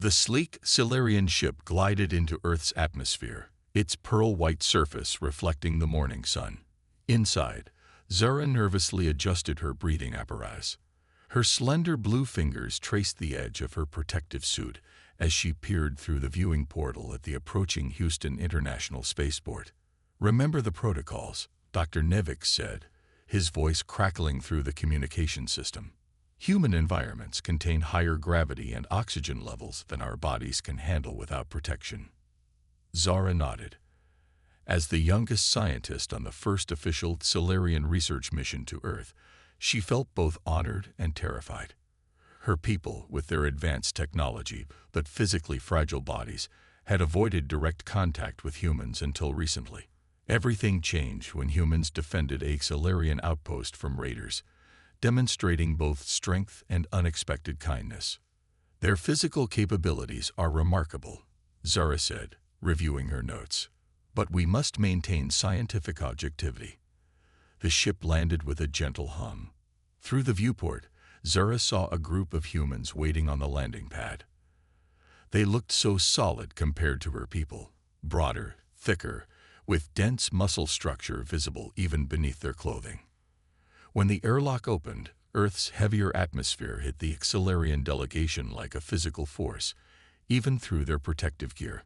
The sleek Silurian ship glided into Earth's atmosphere, its pearl-white surface reflecting the morning sun. Inside, Zara nervously adjusted her breathing apparatus. Her slender blue fingers traced the edge of her protective suit as she peered through the viewing portal at the approaching Houston International Spaceport. "Remember the protocols," Dr. Nevix said, his voice crackling through the communication system. "Human environments contain higher gravity and oxygen levels than our bodies can handle without protection." Zara nodded. As the youngest scientist on the first official Silurian research mission to Earth, she felt both honored and terrified. Her people, with their advanced technology but physically fragile bodies, had avoided direct contact with humans until recently. Everything changed when humans defended a Silurian outpost from raiders, demonstrating both strength and unexpected kindness. "Their physical capabilities are remarkable," Zara said, reviewing her notes. "But we must maintain scientific objectivity." The ship landed with a gentle hum. Through the viewport, Zara saw a group of humans waiting on the landing pad. They looked so solid compared to her people, broader, thicker, with dense muscle structure visible even beneath their clothing. When the airlock opened, Earth's heavier atmosphere hit the Silurian delegation like a physical force, even through their protective gear.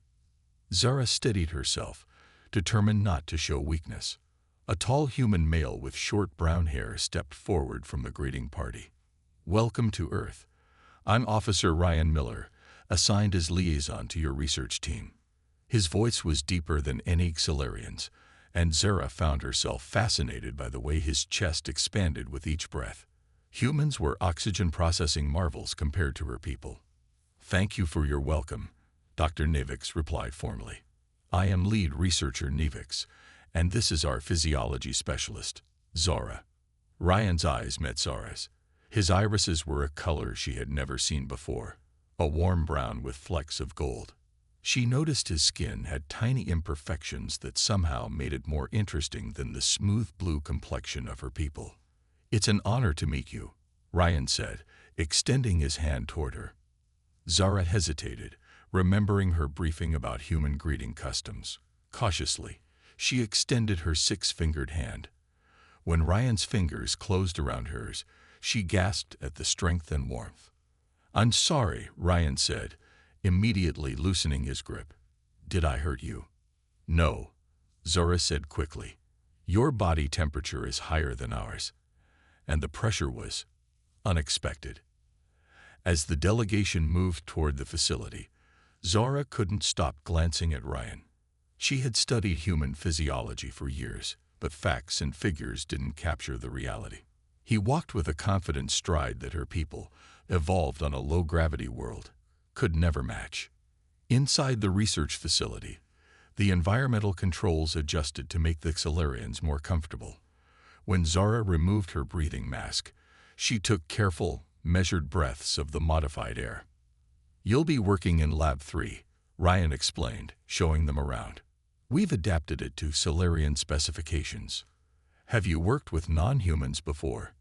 Zara steadied herself, determined not to show weakness. A tall human male with short brown hair stepped forward from the greeting party. "Welcome to Earth. I'm Officer Ryan Miller, assigned as liaison to your research team." His voice was deeper than any Silurian's, and Zara found herself fascinated by the way his chest expanded with each breath. Humans were oxygen-processing marvels compared to her people. "Thank you for your welcome," Dr. Nevix replied formally. "I am lead researcher Nevix, and this is our physiology specialist, Zara." Ryan's eyes met Zara's. His irises were a color she had never seen before, a warm brown with flecks of gold. She noticed his skin had tiny imperfections that somehow made it more interesting than the smooth blue complexion of her people. "It's an honor to meet you," Ryan said, extending his hand toward her. Zara hesitated, remembering her briefing about human greeting customs. Cautiously, she extended her six-fingered hand. When Ryan's fingers closed around hers, she gasped at the strength and warmth. "I'm sorry," Ryan said, immediately loosening his grip. "Did I hurt you?" "No," Zara said quickly. "Your body temperature is higher than ours." And the pressure was unexpected. As the delegation moved toward the facility, Zara couldn't stop glancing at Ryan. She had studied human physiology for years, but facts and figures didn't capture the reality. He walked with a confident stride that her people, evolved on a low-gravity world, could never match. Inside the research facility, the environmental controls adjusted to make the Silurians more comfortable. When Zara removed her breathing mask, she took careful, measured breaths of the modified air. "You'll be working in Lab 3, Ryan explained, showing them around. "We've adapted it to Silurian specifications." "Have you worked with non-humans before?"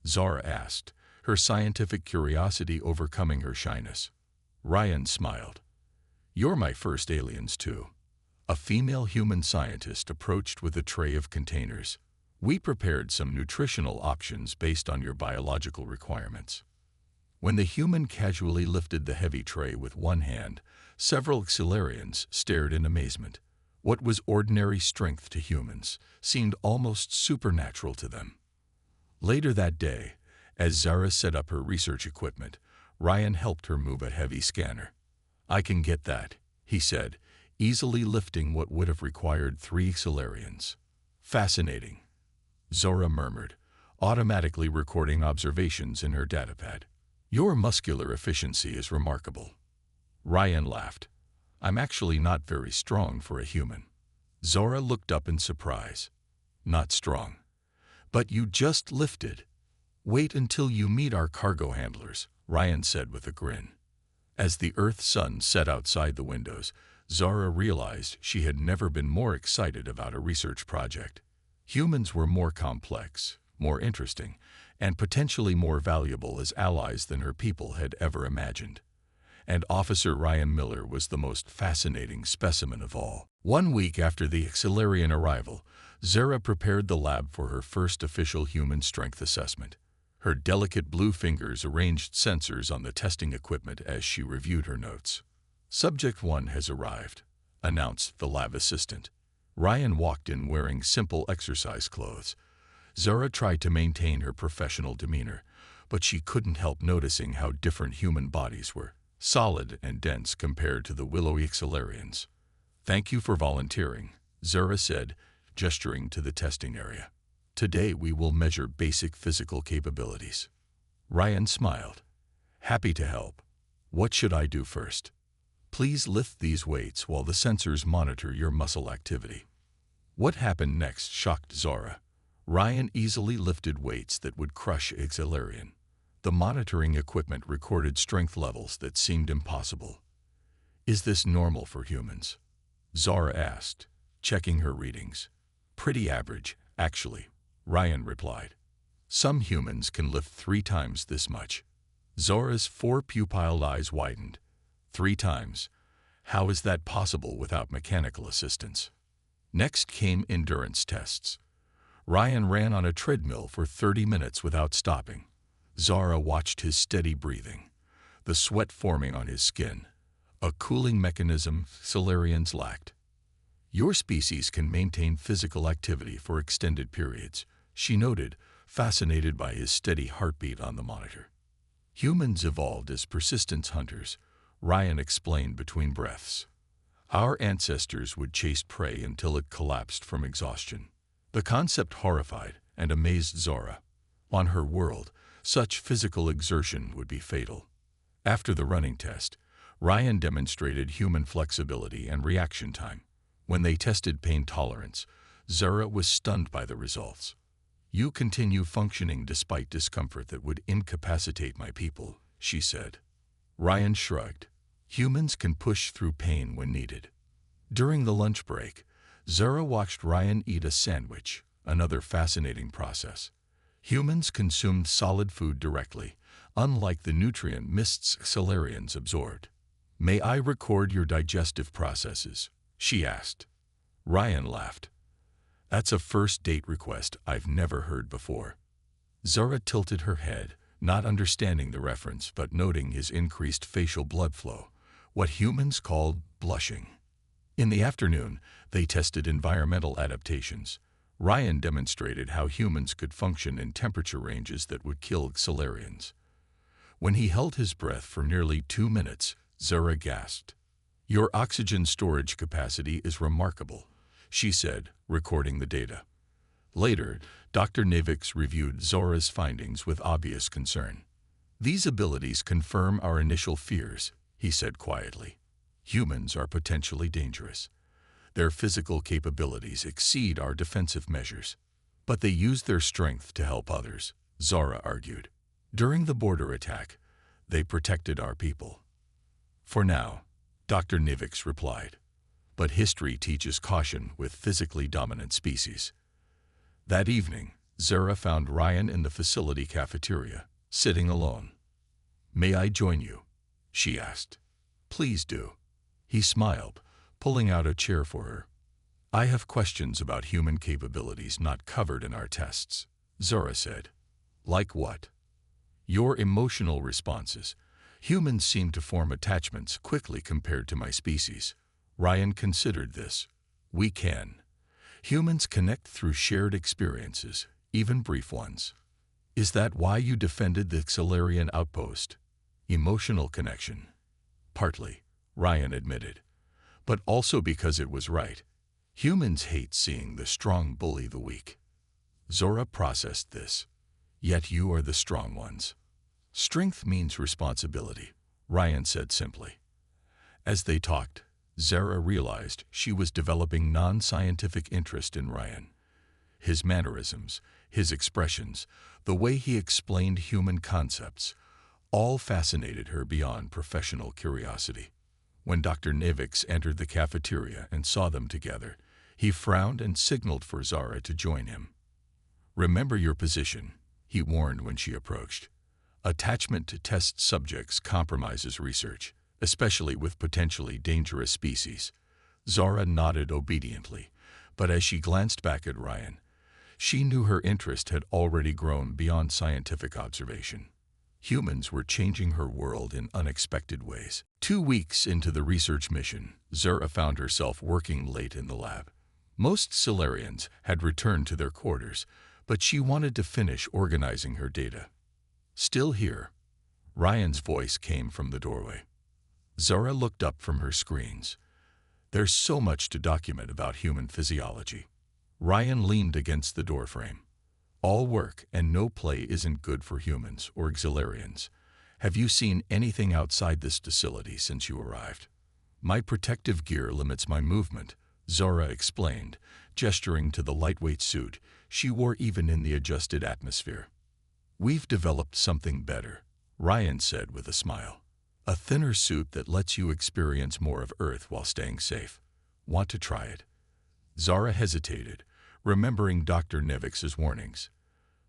Zara asked, her scientific curiosity overcoming her shyness. Ryan smiled. "You're my first aliens, too." A female human scientist approached with a tray of containers. "We prepared some nutritional options based on your biological requirements." When the human casually lifted the heavy tray with one hand, several Silurians stared in amazement. What was ordinary strength to humans seemed almost supernatural to them. Later that day, as Zara set up her research equipment, Ryan helped her move a heavy scanner. "I can get that," he said, easily lifting what would have required 3 Silurians. "Fascinating," Zora murmured, automatically recording observations in her datapad. "Your muscular efficiency is remarkable." Ryan laughed. "I'm actually not very strong for a human." Zora looked up in surprise. "Not strong. But you just lifted." "Wait until you meet our cargo handlers," Ryan said with a grin. As the Earth sun set outside the windows, Zara realized she had never been more excited about a research project. Humans were more complex, more interesting, and potentially more valuable as allies than her people had ever imagined. and Officer Ryan Miller was the most fascinating specimen of all. 1 week after the Xelarian arrival, Zara prepared the lab for her first official human strength assessment. Her delicate blue fingers arranged sensors on the testing equipment as she reviewed her notes. "Subject 1 has arrived," announced the lab assistant. Ryan walked in wearing simple exercise clothes. Zara tried to maintain her professional demeanor, but she couldn't help noticing how different human bodies were, solid and dense compared to the willowy Xelarians. "Thank you for volunteering," Zara said, gesturing to the testing area. "Today we will measure basic physical capabilities." Ryan smiled. "Happy to help. What should I do first?" "Please lift these weights while the sensors monitor your muscle activity." What happened next shocked Zara. Ryan easily lifted weights that would crush a Xelarian. The monitoring equipment recorded strength levels that seemed impossible. "Is this normal for humans?" Zara asked, checking her readings. "Pretty average, actually," Ryan replied. "Some humans can lift 3 times this much." Zara's 4 pupilled eyes widened. 3 times? How is that possible without mechanical assistance? Next came endurance tests. Ryan ran on a treadmill for 30 minutes without stopping. Zara watched his steady breathing, the sweat forming on his skin, a cooling mechanism Xelarians lacked. "Your species can maintain physical activity for extended periods," she noted, fascinated by his steady heartbeat on the monitor. "Humans evolved as persistence hunters," Ryan explained between breaths. "Our ancestors would chase prey until it collapsed from exhaustion." The concept horrified and amazed Zara. On her world, such physical exertion would be fatal. After the running test, Ryan demonstrated human flexibility and reaction time. When they tested pain tolerance, Zara was stunned by the results. "You continue functioning despite discomfort that would incapacitate my people," she said. Ryan shrugged. "Humans can push through pain when needed." During the lunch break, Zara watched Ryan eat a sandwich, another fascinating process. Humans consumed solid food directly, unlike the nutrient mists Xelarians absorbed. "May I record your digestive processes?" she asked. Ryan laughed. "That's a first date request I've never heard before." Zara tilted her head, not understanding the reference but noting his increased facial blood flow, what humans called blushing. In the afternoon, they tested environmental adaptations. Ryan demonstrated how humans could function in temperature ranges that would kill Xelarians. When he held his breath for nearly 2 minutes, Zara gasped. "Your oxygen storage capacity is remarkable," she said, recording the data. Later, Dr. Navix reviewed Zara's findings with obvious concern. "These abilities confirm our initial fears," he said quietly. "Humans are potentially dangerous. Their physical capabilities exceed our defensive measures. But they use their strength to help others," Zara argued. "During the border attack, they protected our people." "For now," Dr. Nivix replied. "But history teaches caution with physically dominant species." That evening, Zara found Ryan in the facility cafeteria, sitting alone. "May I join you?" she asked. "Please do." He smiled, pulling out a chair for her. "I have questions about human capabilities not covered in our tests," Zara said. "Like what?" "Your emotional responses. Humans seem to form attachments quickly compared to my species." Ryan considered this. "We can. Humans connect through shared experiences, even brief ones." "Is that why you defended the Xelarian outpost?" "Emotional connection." "Partly," Ryan admitted. "But also because it was right. Humans hate seeing the strong bully the weak." Zora processed this. "Yet you are the strong ones." "Strength means responsibility," Ryan said simply. As they talked, Zara realized she was developing non-scientific interest in Ryan. His mannerisms, his expressions, the way he explained human concepts, all fascinated her beyond professional curiosity. When Dr. Navix entered the cafeteria and saw them together, he frowned and signaled for Zara to join him. "Remember your position," he warned when she approached. "Attachment to test subjects compromises research." especially with potentially dangerous species. Zara nodded obediently, but as she glanced back at Ryan, she knew her interest had already grown beyond scientific observation. Humans were changing her world in unexpected ways. 2 weeks into the research mission, Zara found herself working late in the lab. Most Solarians had returned to their quarters, but she wanted to finish organizing her data. Still here, Ryan's voice came from the doorway. Zara looked up from her screens. There's so much to document about human physiology. Ryan leaned against the doorframe. All work and no play isn't good for humans or Xilarians. Have you seen anything outside this facility since you arrived? My protective gear limits my movement, Zara explained, gesturing to the lightweight suit she wore even in the adjusted atmosphere. We've developed something better, Ryan said with a smile. A thinner suit that lets you experience more of Earth while staying safe. Want to try it? Zara hesitated, remembering Dr. Nevix's warnings.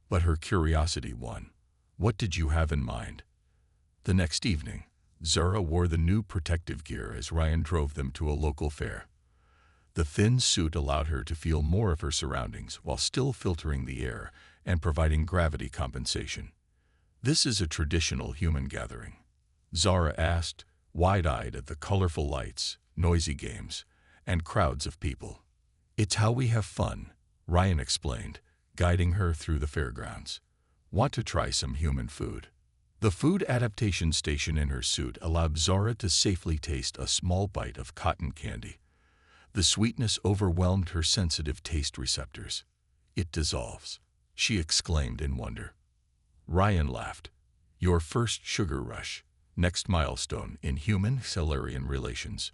But her curiosity won. What did you have in mind? The next evening, Zara wore the new protective gear as Ryan drove them to a local fair. The thin suit allowed her to feel more of her surroundings while still filtering the air and providing gravity compensation. This is a traditional human gathering, Zara asked, wide-eyed at the colorful lights, noisy games, and crowds of people. It's how we have fun, Ryan explained, guiding her through the fairgrounds. Want to try some human food? The food adaptation station in her suit allowed Zara to safely taste a small bite of cotton candy. The sweetness overwhelmed her sensitive taste receptors. It dissolves, she exclaimed in wonder. Ryan laughed. Your first sugar rush, next milestone in human-Solarian relations.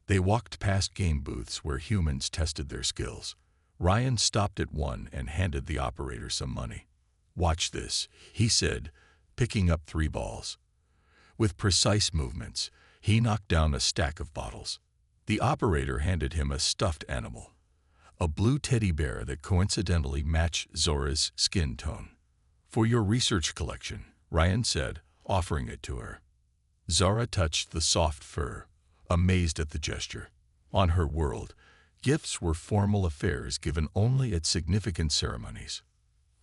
They walked past game booths where humans tested their skills. Ryan stopped at one and handed the operator some money. Watch this, he said, picking up 3 balls. With precise movements, he knocked down a stack of bottles. The operator handed him a stuffed animal, a blue teddy bear that coincidentally matched Zora's skin tone. For your research collection, Ryan said, offering it to her. Zara touched the soft fur, amazed at the gesture. On her world, gifts were formal affairs given only at significant ceremonies.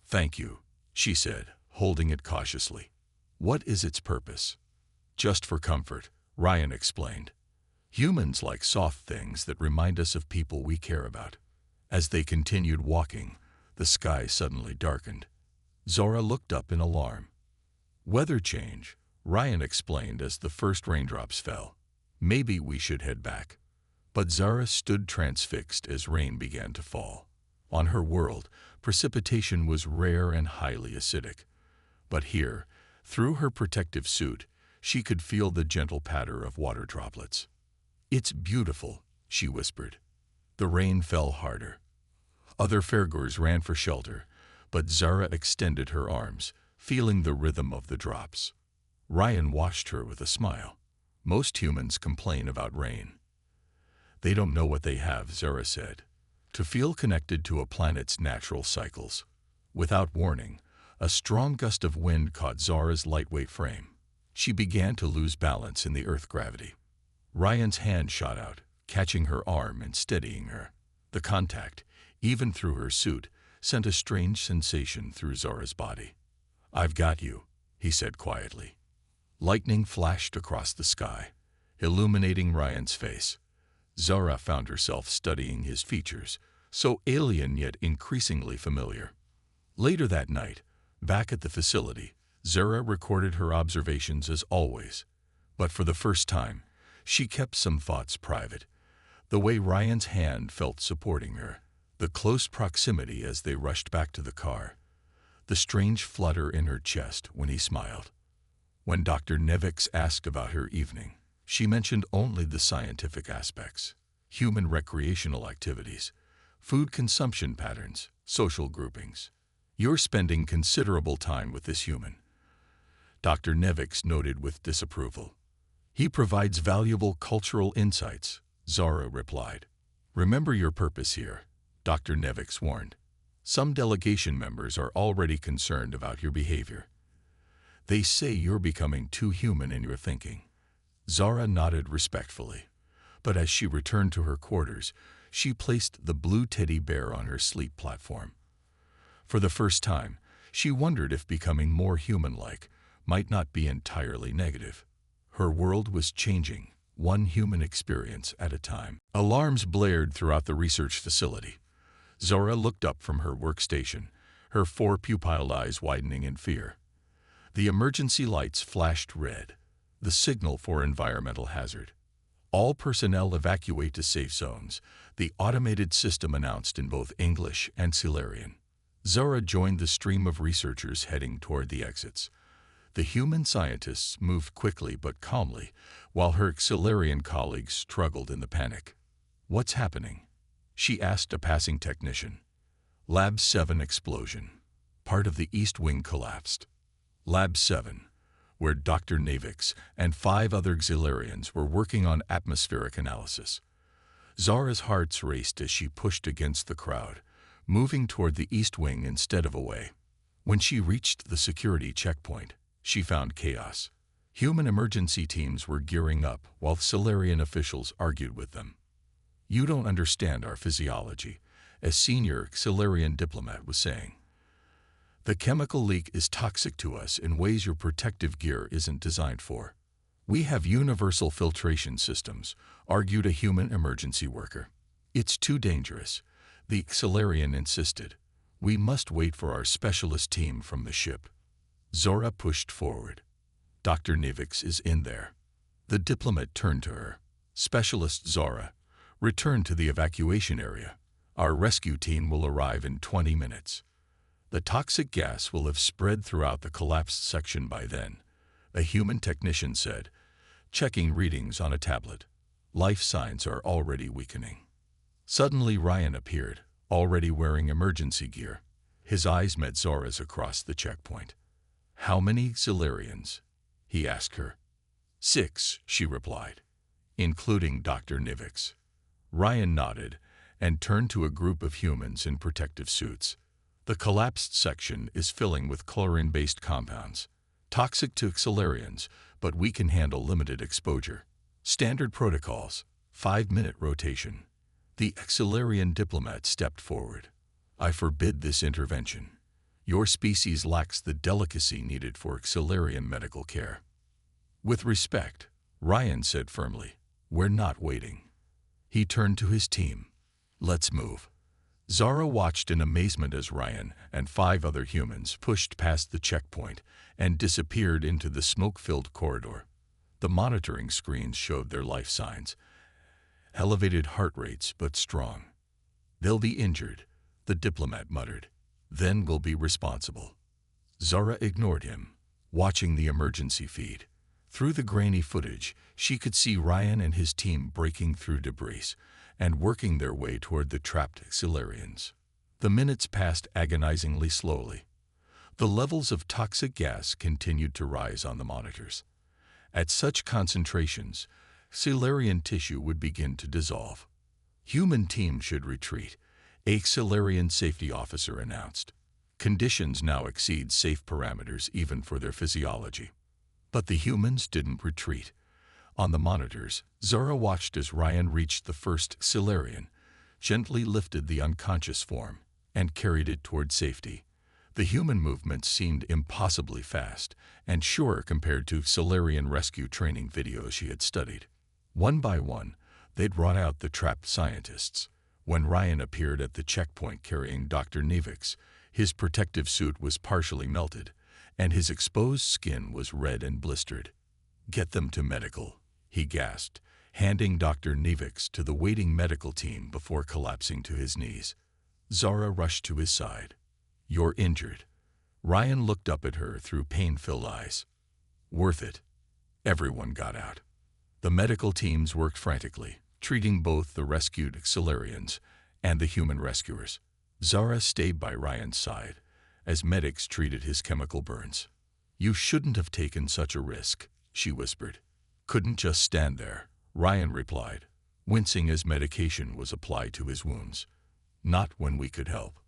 Thank you, she said, holding it cautiously. What is its purpose? Just for comfort, Ryan explained. Humans like soft things that remind us of people we care about. As they continued walking, the sky suddenly darkened. Zara looked up in alarm. Weather change, Ryan explained as the first raindrops fell. Maybe we should head back. But Zara stood transfixed as rain began to fall. On her world, precipitation was rare and highly acidic. But here, through her protective suit, she could feel the gentle patter of water droplets. It's beautiful, she whispered. The rain fell harder. Other fairgoers ran for shelter, but Zara extended her arms, feeling the rhythm of the drops. Ryan watched her with a smile. Most humans complain about rain. They don't know what they have, Zara said. To feel connected to a planet's natural cycles. Without warning, a strong gust of wind caught Zara's lightweight frame. She began to lose balance in the Earth gravity. Ryan's hand shot out, catching her arm and steadying her. The contact, even through her suit, sent a strange sensation through Zara's body. I've got you, he said quietly. Lightning flashed across the sky, illuminating Ryan's face. Zara found herself studying his features, so alien yet increasingly familiar. Later that night, back at the facility, Zara recorded her observations as always. But for the first time, she kept some thoughts private. The way Ryan's hand felt supporting her, the close proximity as they rushed back to the car, the strange flutter in her chest when he smiled. When Dr. Nevix asked about her evening, she mentioned only the scientific aspects, human recreational activities, food consumption patterns, social groupings. You're spending considerable time with this human, Dr. Nevix noted with disapproval. He provides valuable cultural insights, Zara replied. Remember your purpose here, Dr. Nevix warned. Some delegation members are already concerned about your behavior. They say you're becoming too human in your thinking. Zara nodded respectfully, but as she returned to her quarters, she placed the blue teddy bear on her sleep platform. For the first time, she wondered if becoming more human-like might not be entirely negative. Her world was changing, one human experience at a time. Alarms blared throughout the research facility. Zora looked up from her workstation, her four pupilled eyes widening in fear. The emergency lights flashed red, the signal for environmental hazard. All personnel evacuate to safe zones, the automated system announced in both English and Silurian. Zora joined the stream of researchers heading toward the exits. The human scientists moved quickly but calmly, while her Silurian colleagues struggled in the panic. "What's happening?" she asked a passing technician. Lab 7 explosion. Part of the East Wing collapsed. Lab 7, where Dr. Navix and 5 other Xilarians were working on atmospheric analysis. Zara's heart raced as she pushed against the crowd, moving toward the East Wing instead of away. When she reached the security checkpoint, she found chaos. Human emergency teams were gearing up while Silurian officials argued with them. "You don't understand our physiology," a senior Silurian diplomat was saying. "The chemical leak is toxic to us in ways your protective gear isn't designed for." "We have universal filtration systems," argued a human emergency worker. "It's too dangerous," the Silurian insisted. "We must wait for our specialist team from the ship." Zora pushed forward. "Dr. Navix is in there." The diplomat turned to her. "Specialist Zora, return to the evacuation area. Our rescue team will arrive in 20 minutes. The toxic gas will have spread throughout the collapsed section by then," a human technician said, checking readings on a tablet. "Life signs are already weakening." Suddenly Ryan appeared, already wearing emergency gear. His eyes met Zora's across the checkpoint. "How many Xilarians?" he asked her. 6, she replied, "including Dr. Navix." Ryan nodded and turned to a group of humans in protective suits. "The collapsed section is filling with chlorine-based compounds. Toxic to Xilarians, but we can handle limited exposure. Standard protocols, 5-minute rotation." The Xilarian diplomat stepped forward. "I forbid this intervention. Your species lacks the delicacy needed for Xilarian medical care." "With respect," Ryan said firmly, "we're not waiting." He turned to his team. "Let's move." Zara watched in amazement as Ryan and 5 other humans pushed past the checkpoint and disappeared into the smoke-filled corridor. The monitoring screens showed their life signs. Elevated heart rates, but strong. "They'll be injured," the diplomat muttered. "Then we'll be responsible." Zara ignored him, watching the emergency feed. Through the grainy footage, she could see Ryan and his team breaking through debris and working their way toward the trapped Xilarians. The minutes passed agonizingly slowly. The levels of toxic gas continued to rise on the monitors. At such concentrations, Xilarian tissue would begin to dissolve. "Human team should retreat," a Xilarian safety officer announced. "Conditions now exceed safe parameters even for their physiology." But the humans didn't retreat. On the monitors, Zora watched as Ryan reached the first Xilarian, gently lifted the unconscious form, and carried it toward safety. The human movements seemed impossibly fast and sure compared to Xilarian rescue training videos she had studied. One by one, they'd brought out the trapped scientists. When Ryan appeared at the checkpoint carrying Dr. Navix, his protective suit was partially melted, and his exposed skin was red and blistered. "Get them to medical," he gasped, handing Dr. Navix to the waiting medical team before collapsing to his knees. Zara rushed to his side. "You're injured." Ryan looked up at her through pain-filled eyes. "Worth it." Everyone got out. The medical teams worked frantically, treating both the rescued Xilarians and the human rescuers. Zara stayed by Ryan's side as medics treated his chemical burns. "You shouldn't have taken such a risk," she whispered. "Couldn't just stand there," Ryan replied, wincing as medication was applied to his wounds. "Not when we could help."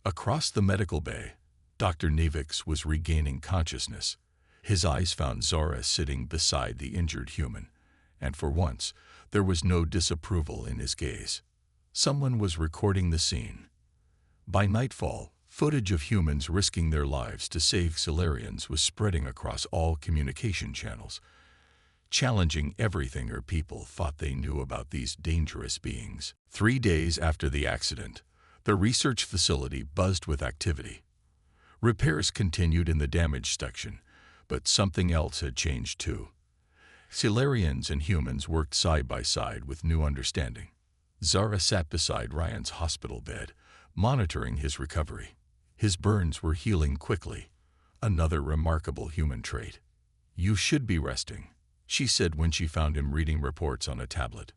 Across the medical bay, Dr. Navix was regaining consciousness. His eyes found Zora sitting beside the injured human, and for once, there was no disapproval in his gaze. Someone was recording the scene. By nightfall, footage of humans risking their lives to save Solarians was spreading across all communication channels, challenging everything her people thought they knew about these dangerous beings. 3 days after the accident, the research facility buzzed with activity. Repairs continued in the damaged section, but something else had changed too. Solarians and humans worked side by side with new understanding. Zara sat beside Ryan's hospital bed, monitoring his recovery. His burns were healing quickly, another remarkable human trait. "You should be resting," she said when she found him reading reports on a tablet.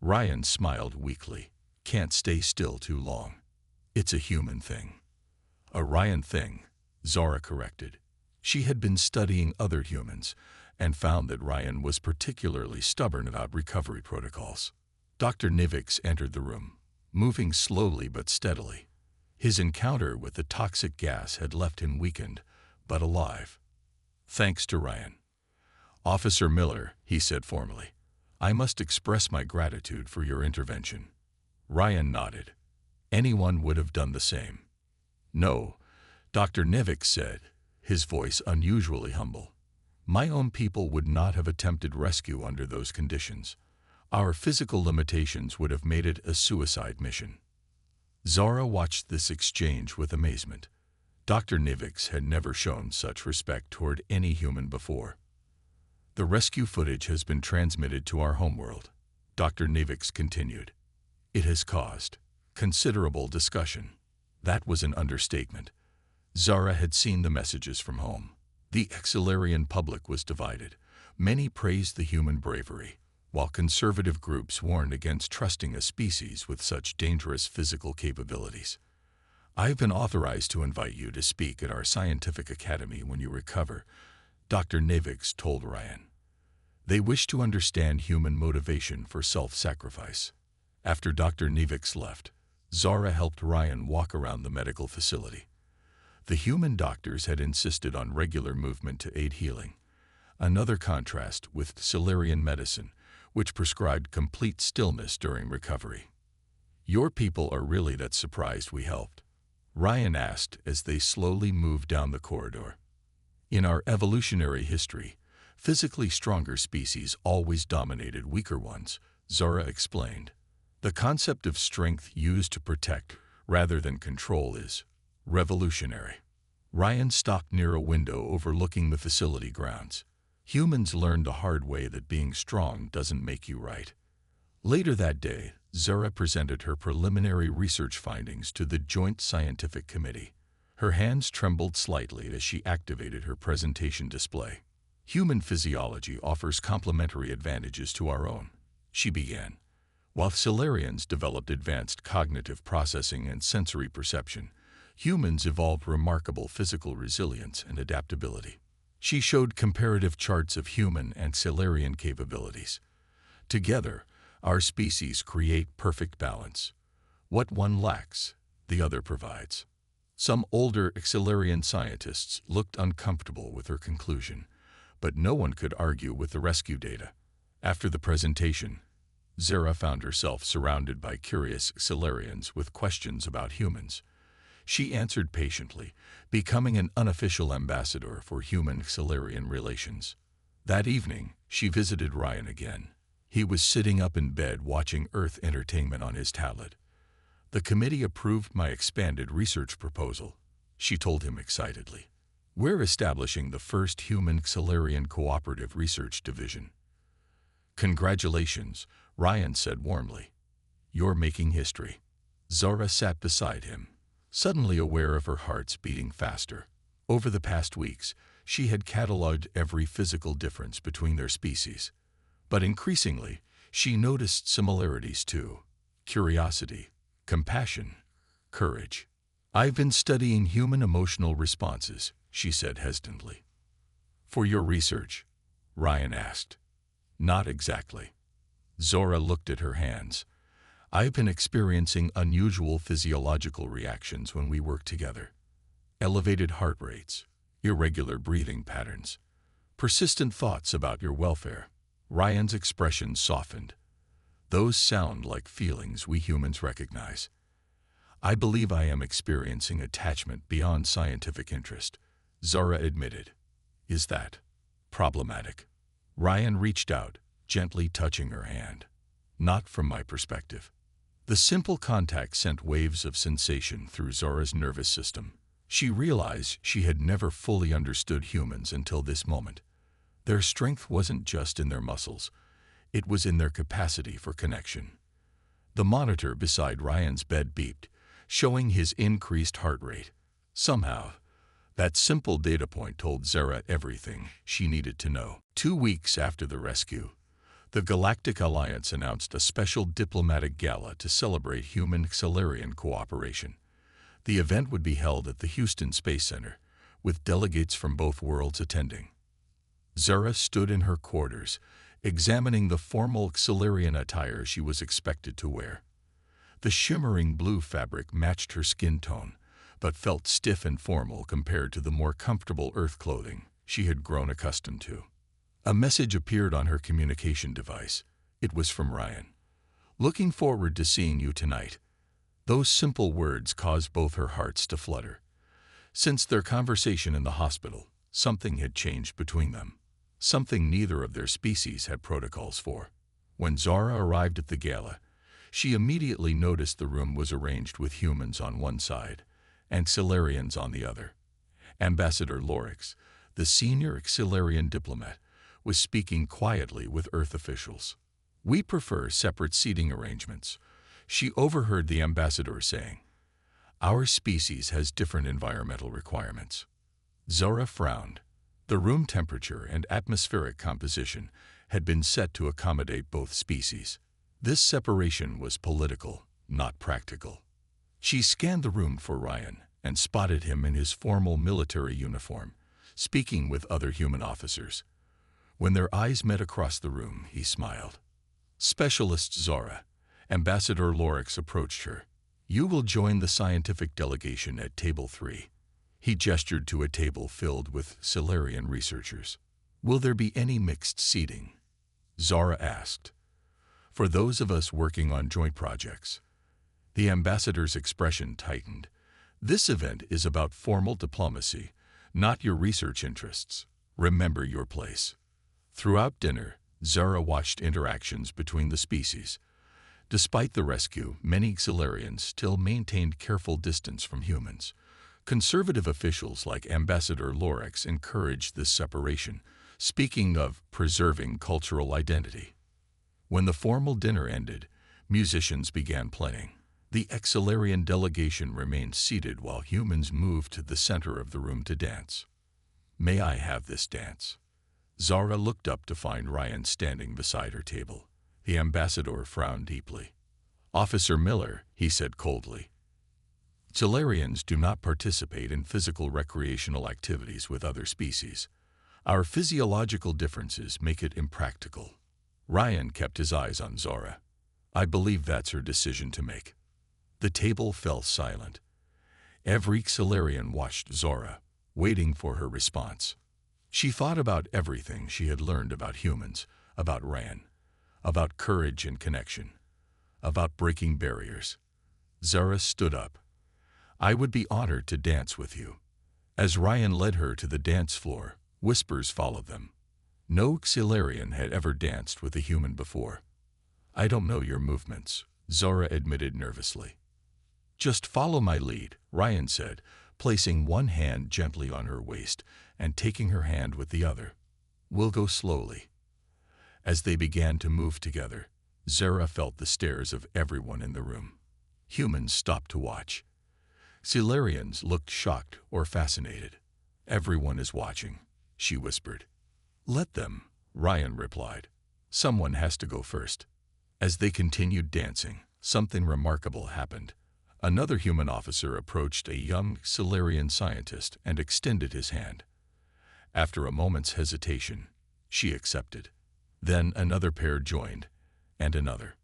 Ryan smiled weakly. "Can't stay still too long. It's a human thing." "A Ryan thing," Zara corrected. She had been studying other humans and found that Ryan was particularly stubborn about recovery protocols. Dr. Nivix entered the room, moving slowly but steadily. His encounter with the toxic gas had left him weakened, but alive. "Thanks to Ryan." "Officer Miller," he said formally, "I must express my gratitude for your intervention." Ryan nodded. Anyone would have done the same. "No," Dr. Nivix said, his voice unusually humble. "My own people would not have attempted rescue under those conditions. Our physical limitations would have made it a suicide mission." Zara watched this exchange with amazement. Dr. Nivix had never shown such respect toward any human before. "The rescue footage has been transmitted to our homeworld," Dr. Nivix continued. "It has caused considerable discussion." That was an understatement. Zara had seen the messages from home. The Exilarian public was divided. Many praised the human bravery, while conservative groups warned against trusting a species with such dangerous physical capabilities. "I've been authorized to invite you to speak at our scientific academy when you recover," Dr. Navix told Ryan. "They wish to understand human motivation for self-sacrifice." After Dr. Navix left, Zara helped Ryan walk around the medical facility. The human doctors had insisted on regular movement to aid healing, another contrast with Solarian medicine, which prescribed complete stillness during recovery. "Your people are really that surprised we helped?" Ryan asked as they slowly moved down the corridor. "In our evolutionary history, physically stronger species always dominated weaker ones," Zara explained. "The concept of strength used to protect rather than control is revolutionary." Ryan stopped near a window overlooking the facility grounds. "Humans learned the hard way that being strong doesn't make you right." Later that day, Zara presented her preliminary research findings to the Joint Scientific Committee. Her hands trembled slightly as she activated her presentation display. "Human physiology offers complementary advantages to our own," she began. "While Solarians developed advanced cognitive processing and sensory perception, humans evolved remarkable physical resilience and adaptability." She showed comparative charts of human and Solarian capabilities. "Together, our species create perfect balance. What one lacks, the other provides." Some older Solarian scientists looked uncomfortable with her conclusion, but no one could argue with the rescue data. After the presentation, Zara found herself surrounded by curious Solarians with questions about humans. She answered patiently, becoming an unofficial ambassador for human-Solarian relations. That evening, she visited Ryan again. He was sitting up in bed watching Earth Entertainment on his tablet. "The committee approved my expanded research proposal," she told him excitedly. "We're establishing the first human-Solarian cooperative research division." "Congratulations," Ryan said warmly. "You're making history." Zara sat beside him, suddenly aware of her heart's beating faster. Over the past weeks, she had cataloged every physical difference between their species. But increasingly, she noticed similarities too: curiosity, compassion, courage. "I've been studying human emotional responses," she said hesitantly. "For your research?" Ryan asked. "Not exactly." Zora looked at her hands. "I've been experiencing unusual physiological reactions when we work together. Elevated heart rates, irregular breathing patterns, persistent thoughts about your welfare." Ryan's expression softened. Those sound like feelings we humans recognize. I believe I am experiencing attachment beyond scientific interest, Zara admitted. Is that problematic? Ryan reached out, gently touching her hand. Not from my perspective. The simple contact sent waves of sensation through Zara's nervous system. She realized she had never fully understood humans until this moment. Their strength wasn't just in their muscles, it was in their capacity for connection. The monitor beside Ryan's bed beeped, showing his increased heart rate. Somehow, that simple data point told Zara everything she needed to know. 2 weeks after the rescue, the Galactic Alliance announced a special diplomatic gala to celebrate human-Xelarian cooperation. The event would be held at the Houston Space Center, with delegates from both worlds attending. Zara stood in her quarters, examining the formal Xelarian attire she was expected to wear. The shimmering blue fabric matched her skin tone, but felt stiff and formal compared to the more comfortable Earth clothing she had grown accustomed to. A message appeared on her communication device. It was from Ryan. "Looking forward to seeing you tonight." Those simple words caused both her hearts to flutter. Since their conversation in the hospital, something had changed between them. Something neither of their species had protocols for. When Zara arrived at the gala, she immediately noticed the room was arranged with humans on one side and Xelarians on the other. Ambassador Lorix, the senior Xelarian diplomat, was speaking quietly with Earth officials. "We prefer separate seating arrangements," she overheard the ambassador saying. "Our species has different environmental requirements." Zara frowned. The room temperature and atmospheric composition had been set to accommodate both species. This separation was political, not practical. She scanned the room for Ryan and spotted him in his formal military uniform, speaking with other human officers. When their eyes met across the room, he smiled. "Specialist Zara," Ambassador Lorix approached her. "You will join the scientific delegation at Table 3. He gestured to a table filled with Xelarian researchers. "Will there be any mixed seating?" Zara asked. "For those of us working on joint projects." The ambassador's expression tightened. "This event is about formal diplomacy, not your research interests. Remember your place." Throughout dinner, Zara watched interactions between the species. Despite the rescue, many Xelarians still maintained careful distance from humans. Conservative officials like Ambassador Lorix encouraged this separation, speaking of preserving cultural identity. When the formal dinner ended, musicians began playing. The Xelarian delegation remained seated while humans moved to the center of the room to dance. "May I have this dance?" Zara looked up to find Ryan standing beside her table. The ambassador frowned deeply. "Officer Miller," he said coldly, "Xelarians do not participate in physical recreational activities with other species. Our physiological differences make it impractical." Ryan kept his eyes on Zara. "I believe that's her decision to make." The table fell silent. Every Xelarian watched Zara, waiting for her response. She thought about everything she had learned about humans, about Ryan, about courage and connection, about breaking barriers. Zara stood up. "I would be honored to dance with you." As Ryan led her to the dance floor, whispers followed them. No Xelarian had ever danced with a human before. "I don't know your movements," Zara admitted nervously. "Just follow my lead," Ryan said, placing one hand gently on her waist and taking her hand with the other. "We'll go slowly." As they began to move together, Zara felt the stares of everyone in the room. Humans stopped to watch. Xelarians looked shocked or fascinated. "Everyone is watching," she whispered. "Let them," Ryan replied. "Someone has to go first." As they continued dancing, something remarkable happened. Another human officer approached a young Xelarian scientist and extended his hand. After a moment's hesitation, she accepted. Then another pair joined, and another.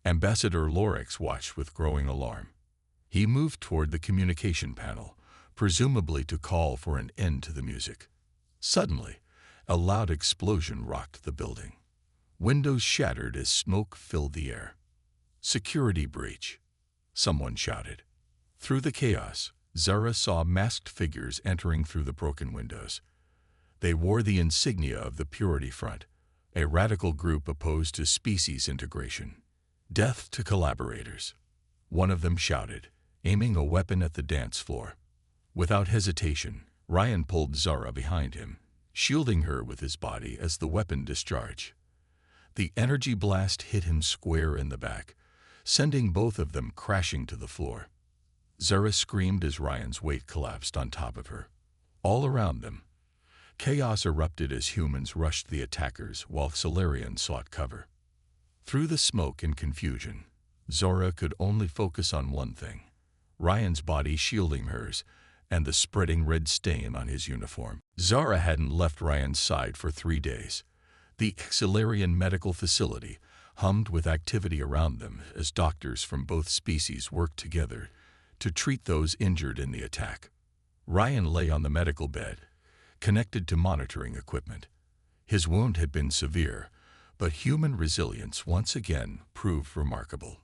Ambassador Lorix watched with growing alarm. He moved toward the communication panel, presumably to call for an end to the music. Suddenly, a loud explosion rocked the building. Windows shattered as smoke filled the air. "Security breach," someone shouted. Through the chaos, Zara saw masked figures entering through the broken windows. They wore the insignia of the Purity Front, a radical group opposed to species integration. "Death to collaborators," one of them shouted, aiming a weapon at the dance floor. Without hesitation, Ryan pulled Zara behind him, shielding her with his body as the weapon discharged. The energy blast hit him square in the back, sending both of them crashing to the floor. Zara screamed as Ryan's weight collapsed on top of her. All around them, chaos erupted as humans rushed the attackers while Solarians sought cover. Through the smoke and confusion, Zara could only focus on one thing: Ryan's body shielding hers and the spreading red stain on his uniform. Zara hadn't left Ryan's side for 3 days. The Solarian medical facility hummed with activity around them as doctors from both species worked together to treat those injured in the attack. Ryan lay on the medical bed, connected to monitoring equipment. His wound had been severe, but human resilience once again proved remarkable.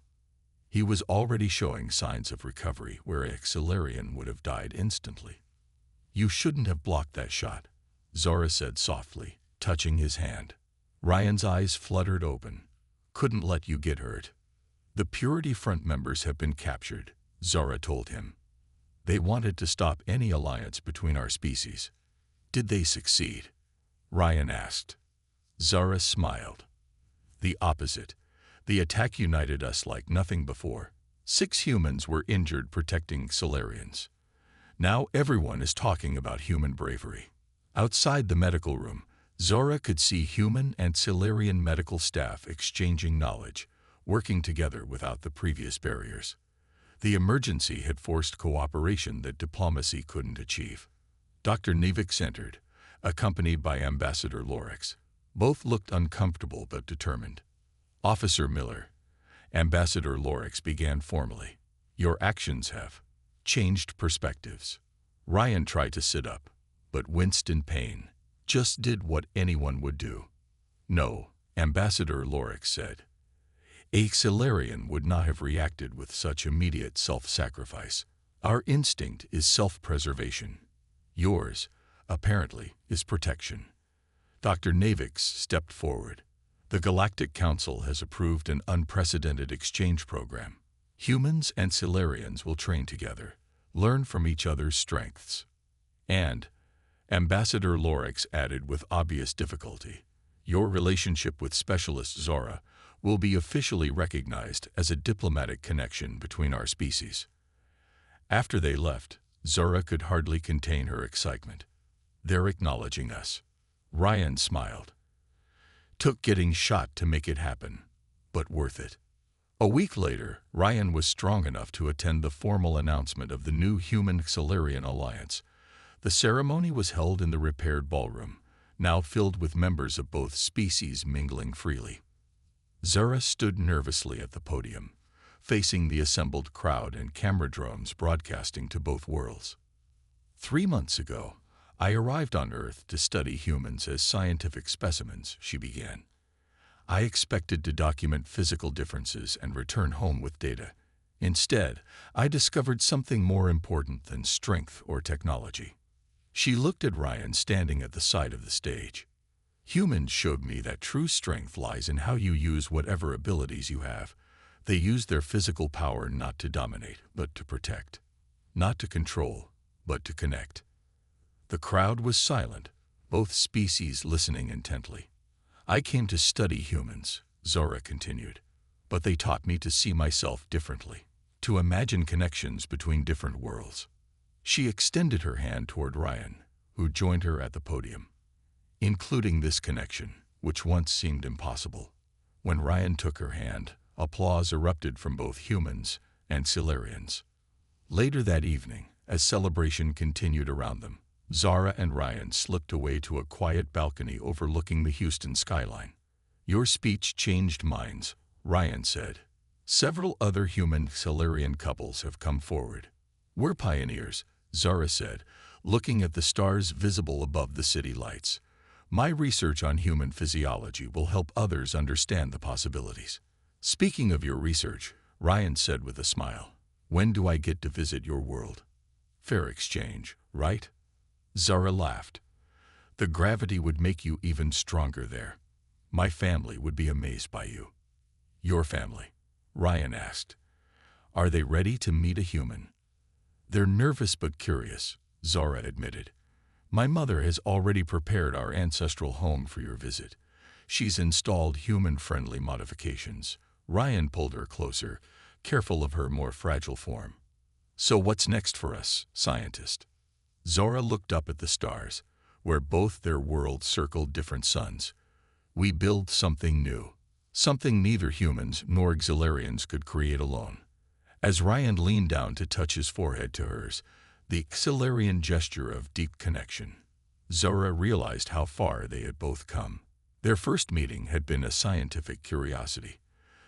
He was already showing signs of recovery where a Solarian would have died instantly. "You shouldn't have blocked that shot," Zara said softly, touching his hand. Ryan's eyes fluttered open. "Couldn't let you get hurt." "The Purity Front members have been captured," Zara told him. "They wanted to stop any alliance between our species." "Did they succeed?" Ryan asked. Zara smiled. "The opposite. The attack united us like nothing before. 6 humans were injured protecting Solarians. Now everyone is talking about human bravery." Outside the medical room, Zara could see human and Solarian medical staff exchanging knowledge, working together without the previous barriers. The emergency had forced cooperation that diplomacy couldn't achieve. Dr. Nevix entered, accompanied by Ambassador Lorix. Both looked uncomfortable but determined. "Officer Miller," Ambassador Lorix began formally, "your actions have changed perspectives." Ryan tried to sit up, but winced in pain. "Just did what anyone would do." "No," Ambassador Lorix said. "A Solarian would not have reacted with such immediate self-sacrifice. Our instinct is self-preservation. Yours, apparently, is protection." Dr. Nevix stepped forward. "The Galactic Council has approved an unprecedented exchange program. Humans and Solarians will train together, learn from each other's strengths. And," Ambassador Lorix added with obvious difficulty, "your relationship with Specialist Zora will be officially recognized as a diplomatic connection between our species." After they left, Zora could hardly contain her excitement. "They're acknowledging us." Ryan smiled. "Took getting shot to make it happen, but worth it." A week later, Ryan was strong enough to attend the formal announcement of the new Human-Solarian Alliance. The ceremony was held in the repaired ballroom, now filled with members of both species mingling freely. Zara stood nervously at the podium, facing the assembled crowd and camera drones broadcasting to both worlds. 3 months ago, I arrived on Earth to study humans as scientific specimens," she began. "I expected to document physical differences and return home with data. Instead, I discovered something more important than strength or technology." She looked at Ryan standing at the side of the stage. "Humans showed me that true strength lies in how you use whatever abilities you have. They use their physical power not to dominate, but to protect. Not to control, but to connect." The crowd was silent, both species listening intently. "I came to study humans," Zora continued, "but they taught me to see myself differently, to imagine connections between different worlds." She extended her hand toward Ryan, who joined her at the podium. "Including this connection, which once seemed impossible." When Ryan took her hand, applause erupted from both humans and Solarians. Later that evening, as celebration continued around them, Zara and Ryan slipped away to a quiet balcony overlooking the Houston skyline. "Your speech changed minds," Ryan said. "Several other human Solarian couples have come forward." "We're pioneers," Zara said, looking at the stars visible above the city lights. My research on human physiology will help others understand the possibilities. Speaking of your research, Ryan said with a smile, when do I get to visit your world? Fair exchange, right? Zara laughed. The gravity would make you even stronger there. My family would be amazed by you. Your family? Ryan asked. Are they ready to meet a human? They're nervous but curious, Zara admitted. My mother has already prepared our ancestral home for your visit. She's installed human-friendly modifications. Ryan pulled her closer, careful of her more fragile form. So what's next for us, scientist? Zora looked up at the stars, where both their worlds circled different suns. We build something new, something neither humans nor Xilarians could create alone. As Ryan leaned down to touch his forehead to hers, the Xilarian gesture of deep connection, Zora realized how far they had both come. Their first meeting had been a scientific curiosity.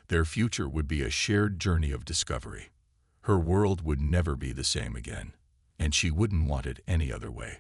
Their future would be a shared journey of discovery. Her world would never be the same again, and she wouldn't want it any other way.